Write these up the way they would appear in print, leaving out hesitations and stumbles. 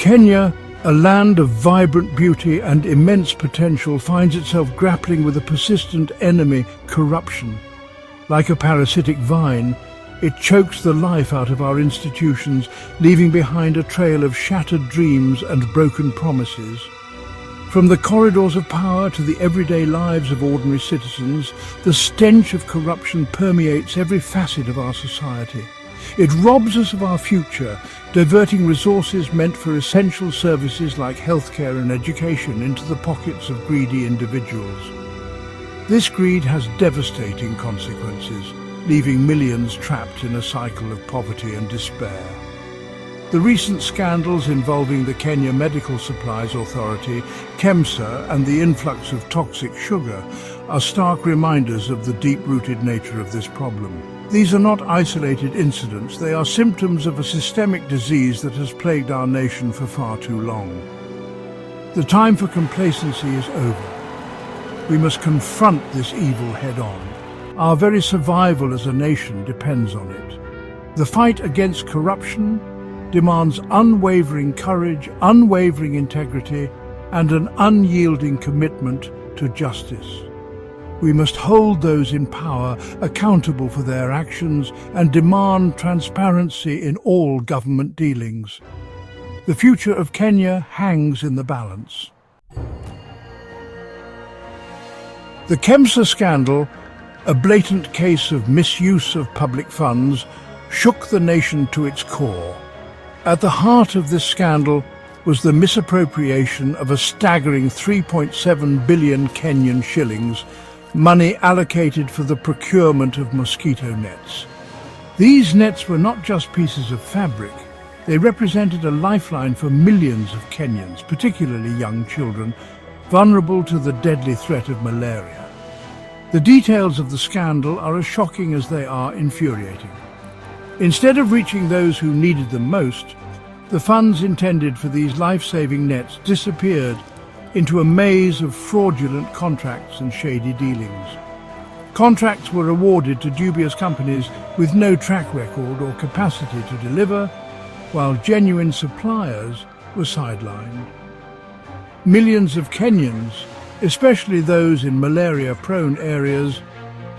Kenya, a land of vibrant beauty and immense potential, finds itself grappling with a persistent enemy, corruption. Like a parasitic vine, it chokes the life out of our institutions, leaving behind a trail of shattered dreams and broken promises. From the corridors of power to the everyday lives of ordinary citizens, the stench of corruption permeates every facet of our society. It robs us of our future, diverting resources meant for essential services like healthcare and education into the pockets of greedy individuals. This greed has devastating consequences, leaving millions trapped in a cycle of poverty and despair. The recent scandals involving the Kenya Medical Supplies Authority, KEMSA, and the influx of toxic sugar are stark reminders of the deep-rooted nature of this problem. These are not isolated incidents, they are symptoms of a systemic disease that has plagued our nation for far too long. The time for complacency is over. We must confront this evil head-on. Our very survival as a nation depends on it. The fight against corruption demands unwavering courage, unwavering integrity, and an unyielding commitment to justice. We must hold those in power accountable for their actions and demand transparency in all government dealings. The future of Kenya hangs in the balance. The KEMSA scandal, a blatant case of misuse of public funds, shook the nation to its core. At the heart of this scandal was the misappropriation of a staggering 3.7 billion Kenyan shillings, money allocated for the procurement of mosquito nets. These nets were not just pieces of fabric. They represented a lifeline for millions of Kenyans, particularly young children, vulnerable to the deadly threat of malaria. The details of the scandal are as shocking as they are infuriating. Instead of reaching those who needed them most, the funds intended for these life-saving nets disappeared into a maze of fraudulent contracts and shady dealings. Contracts were awarded to dubious companies with no track record or capacity to deliver, while genuine suppliers were sidelined. Millions of Kenyans, especially those in malaria-prone areas,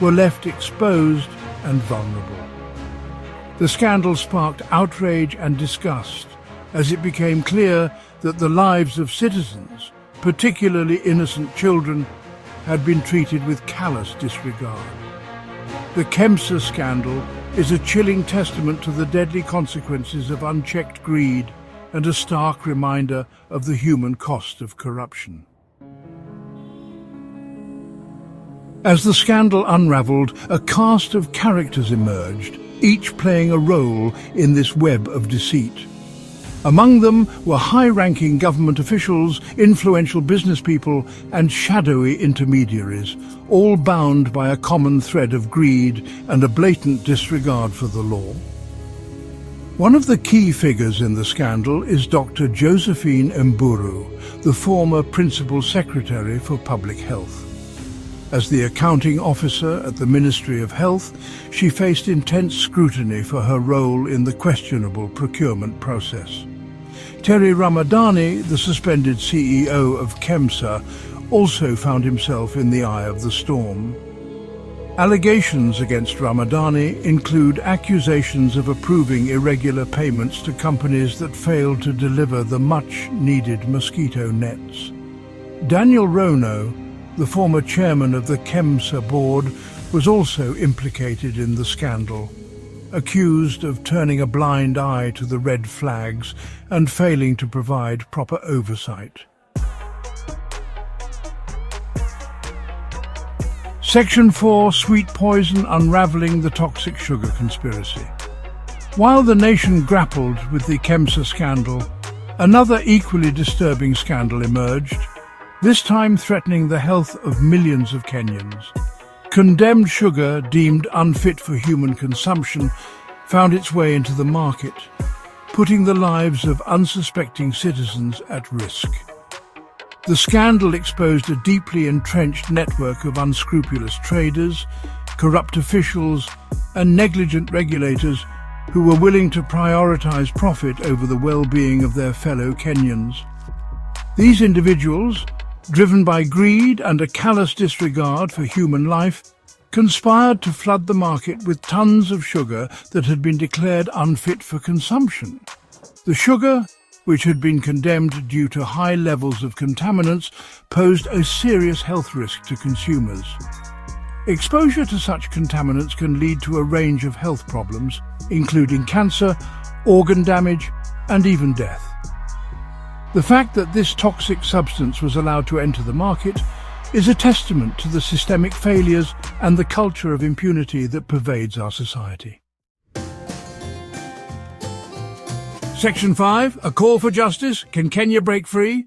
were left exposed and vulnerable. The scandal sparked outrage and disgust as it became clear that the lives of citizens, particularly innocent children, had been treated with callous disregard. The KEMSA scandal is a chilling testament to the deadly consequences of unchecked greed and a stark reminder of the human cost of corruption. As the scandal unraveled, a cast of characters emerged, each playing a role in this web of deceit. Among them were high-ranking government officials, influential business people, and shadowy intermediaries, all bound by a common thread of greed and a blatant disregard for the law. One of the key figures in the scandal is Dr. Josephine Mburu, the former Principal Secretary for Public Health. As the accounting officer at the Ministry of Health, she faced intense scrutiny for her role in the questionable procurement process. Terry Ramadani, the suspended CEO of KEMSA, also found himself in the eye of the storm. Allegations against Ramadani include accusations of approving irregular payments to companies that failed to deliver the much-needed mosquito nets. Daniel Rono, the former chairman of the KEMSA board, was also implicated in the scandal, accused of turning a blind eye to the red flags and failing to provide proper oversight. Section 4, Sweet Poison: Unraveling the Toxic Sugar Conspiracy. While the nation grappled with the KEMSA scandal, another equally disturbing scandal emerged, this time threatening the health of millions of Kenyans. Condemned sugar, deemed unfit for human consumption, found its way into the market, putting the lives of unsuspecting citizens at risk. The scandal exposed a deeply entrenched network of unscrupulous traders, corrupt officials, and negligent regulators who were willing to prioritize profit over the well-being of their fellow Kenyans. These individuals, driven by greed and a callous disregard for human life, conspired to flood the market with tons of sugar that had been declared unfit for consumption. The sugar, which had been condemned due to high levels of contaminants, posed a serious health risk to consumers. Exposure to such contaminants can lead to a range of health problems, including cancer, organ damage, and even death. The fact that this toxic substance was allowed to enter the market is a testament to the systemic failures and the culture of impunity that pervades our society. Section 5, a call for justice. Can Kenya break free?